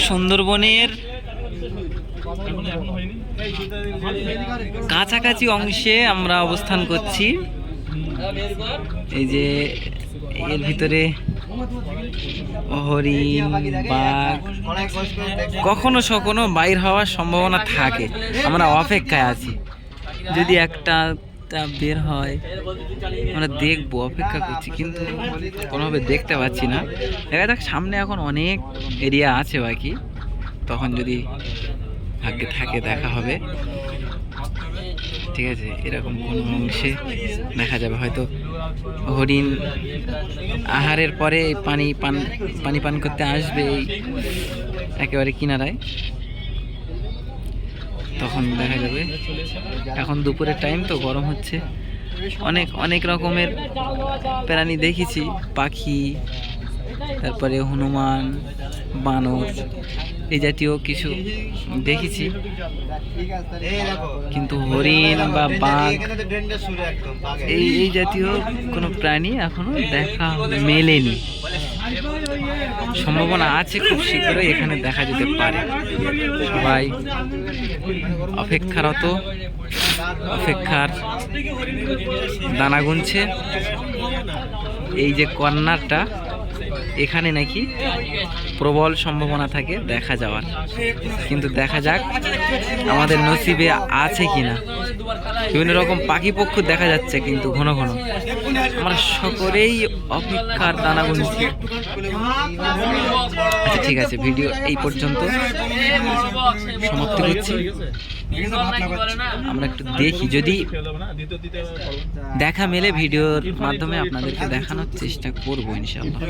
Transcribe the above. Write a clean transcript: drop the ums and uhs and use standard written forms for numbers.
সুন্দরবনের কাছাকাছি অংশে আমরা অবস্থান করছি। এই যে এর ভিতরে হরিণ, বাঘ কখনো সখনো বাইর হওয়ার সম্ভাবনা থাকে। আমরা অপেক্ষায় আছি, যদি একটা বের হয় আমরা দেখবো, অপেক্ষা করছি, কিন্তু কোনোভাবে দেখতে পাচ্ছি না। দেখা যাক, সামনে এখন অনেক এরিয়া আছে বাকি, তখন যদি ভাগ্যে থাকে দেখা হবে। ঠিক আছে, এরকম কোনো অংশে দেখা যাবে হয়তো হরিণ আহারের পরে পানি পান করতে আসবে এই একেবারে কিনারায়, তখন দেখা যাবে। এখন দুপুরের টাইম তো, গরম হচ্ছে, অনেক রকমের প্রাণী দেখেছি, পাখি, তারপরে হনুমান, বানর, এই জাতীয় কিছু দেখেছি, কিন্তু হরিণ বা বাঘ এই জাতীয় কোনো প্রাণী এখনো দেখা মেলেনি। সম্ভাবনা আছে খুব শীঘ্রই এখানে দেখা যেতে পারে। সবাই অপেক্ষারত, অপেক্ষার দানা গুনছে। এই যে কর্নারটা, এখানে নাকি প্রবল সম্ভাবনা থাকে দেখা যাওয়ার, কিন্তু দেখা যাক আমাদের নসিবে আছে কিনা। বিভিন্ন রকম পাখি পক্ষ দেখা যাচ্ছে, কিন্তু ঘন ঘন আমরা সকলেই অপেক্ষার দানা গুনছি। আচ্ছা ঠিক আছে, ভিডিও এই পর্যন্ত সমাপ্তি করছি। আমরা একটু দেখি, যদি দেখা মেলে ভিডিওর মাধ্যমে আপনাদেরকে দেখানোর চেষ্টা করবো ইনশাআল্লাহ।